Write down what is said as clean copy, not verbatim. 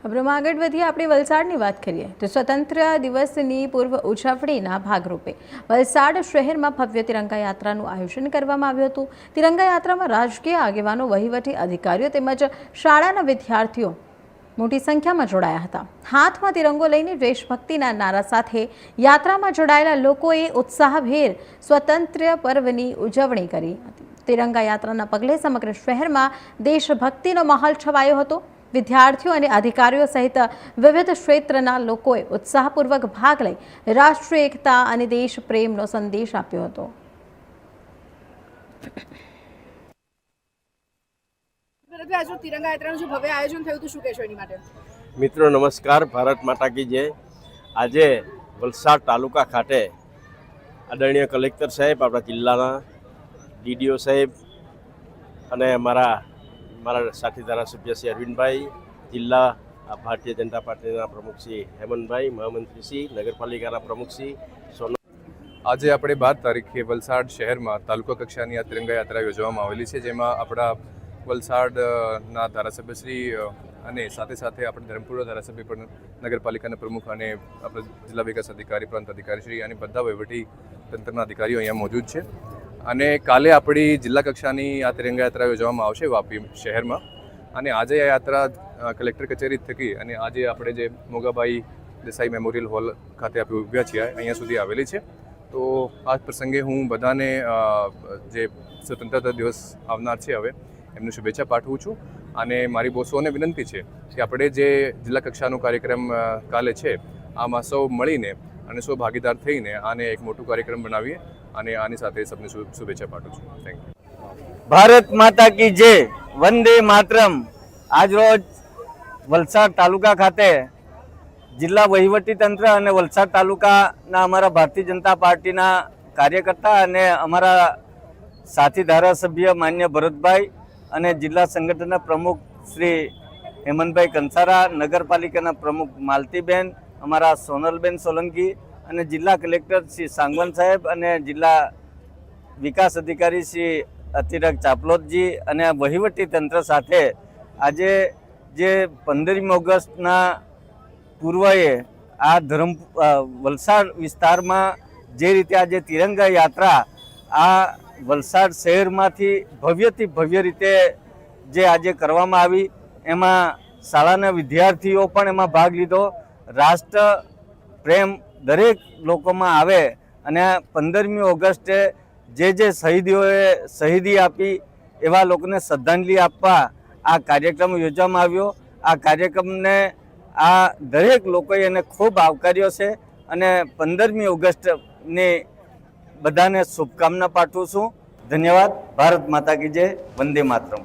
ખબરોમાં આગળ વધીએ આપણે વલસાડની વાત કરીએ તો સ્વતંત્ર દિવસની પૂર્વ ઉજવણીના ભાગરૂપે વલસાડ શહેરમાં ભવ્ય તિરંગા યાત્રાનું આયોજન કરવામાં આવ્યું હતું। તિરંગા યાત્રામાં રાજકીય આગેવાનો, વહીવટી અધિકારીઓ તેમજ શાળાના વિદ્યાર્થીઓ મોટી સંખ્યામાં જોડાયા હતા। હાથમાં તિરંગો લઈને દેશભક્તિના નારા સાથે યાત્રામાં જોડાયેલા લોકોએ ઉત્સાહભેર સ્વતંત્ર પર્વની ઉજવણી કરી હતી। તિરંગા યાત્રાના પગલે સમગ્ર શહેરમાં દેશભક્તિનો માહોલ છવાયો હતો। વિદ્યાર્થીઓ અને અધિકારીઓ સહિત વિવિધ ક્ષેત્રના લોકોએ ઉત્સાહપૂર્વક ભાગ લઈ રાષ્ટ્રીય એકતા અને દેશ પ્રેમનો સંદેશ આપ્યો હતો। તિરંગા યાત્રાનું ભવ્ય આયોજન થયું હતું, શું કહેશો એની માટે? મિત્રો નમસ્કાર, ભારત માતા કી જય। આજે વલસાડ તાલુકા ખાતે આદરણીય કલેક્ટર સાહેબ, આપણા જિલ્લાના ડીડીઓ સાહેબ અને મારા સાથી ધારાસભ્ય શ્રી અરવિંદભાઈ, જિલ્લા ભારતીય જનતા પાર્ટીના પ્રમુખ શ્રી હેમંતભાઈ, મહામંત્રી શ્રી, નગરપાલિકાના પ્રમુખ શ્રી સોનલ। આજે આપણે 12 તારીખે વલસાડ શહેરમાં તાલુકા કક્ષાની આ તિરંગા યાત્રા યોજવામાં આવેલી છે, જેમાં આપણા વલસાડના ધારાસભ્યશ્રી અને સાથે સાથે આપણે ધરમપુરના ધારાસભ્ય પણ, નગરપાલિકાના પ્રમુખ અને આપણા જિલ્લા વિકાસ અધિકારી, પ્રાંત અધિકારીશ્રી અને બધા વહીવટી તંત્રના અધિકારીઓ અહીંયા મોજૂદ છે। અને કાલે આપણી જિલ્લા કક્ષાની આ તિરંગા યાત્રા યોજવામાં આવશે વાપી શહેરમાં, અને આજે આ યાત્રા કલેક્ટર કચેરી થકી અને આજે આપણે જે મોગાભાઈ દેસાઈ મેમોરિયલ હોલ ખાતે આપણે ઊભ્યા છીએ અહીંયા સુધી આવેલી છે। તો આ પ્રસંગે હું બધાને જે સ્વતંત્રતા દિવસ આવનાર છે હવે એમની શુભેચ્છા પાઠવું છું, અને મારી બહુ સૌને વિનંતી છે કે આપણે જે જિલ્લા કક્ષાનો કાર્યક્રમ કાલે છે આમાં સૌ મળીને અને સૌ ભાગીદાર થઈને આને એક મોટું કાર્યક્રમ બનાવીએ, અને આની સાથે સૌને શુભેચ્છા પાઠવું છું। Thank you. ભારત માતા કી જય, વંદે માતરમ। આજરોજ વલસાડ તાલુકા ખાતે જિલ્લા વહીવટી તંત્ર અને વલસાડ તાલુકાના અમારા ભારતીય જનતા પાર્ટીના કાર્યકર્તા અને અમારા સાથી ધારાસભ્ય માન્ય ભરતભાઈ અને જિલ્લા સંગઠનના પ્રમુખ શ્રી હેમંતભાઈ કંસારા, નગરપાલિકાના પ્રમુખ માલતીબેન, અમારા સોનલબેન સોલંકી અને જિલ્લા કલેક્ટર શ્રી સાંગવાન સાહેબ અને જિલ્લા વિકાસ અધિકારી શ્રી અતિરક ચાપલોદજી અને વહીવટી તંત્ર સાથે આજે જે 15મી ઓગસ્ટના પૂર્વએ આ વલસાડ વિસ્તારમાં જે રીતે આજે તિરંગા યાત્રા આ વલસાડ શહેરમાંથી ભવ્યથી ભવ્ય રીતે જે આજે કરવામાં આવી, એમાં શાળાના વિદ્યાર્થીઓ પણ એમાં ભાગ લીધો। રાષ્ટ્ર પ્રેમ દરેક લોકોમાં આવે અને 15મી ઓગસ્ટે જે શહીદીઓએ શહીદી આપી એવા લોકોને શ્રદ્ધાંજલિ આપવા આ કાર્યક્રમ યોજવામાં આવ્યો। આ કાર્યક્રમને આ દરેક લોકોએ એને ખૂબ આવકાર્યો છે, અને 15મી ઓગસ્ટની બધાને શુભકામના પાઠવું છું। ધન્યવાદ। ભારત માતા કી જય, વંદે માતરમ।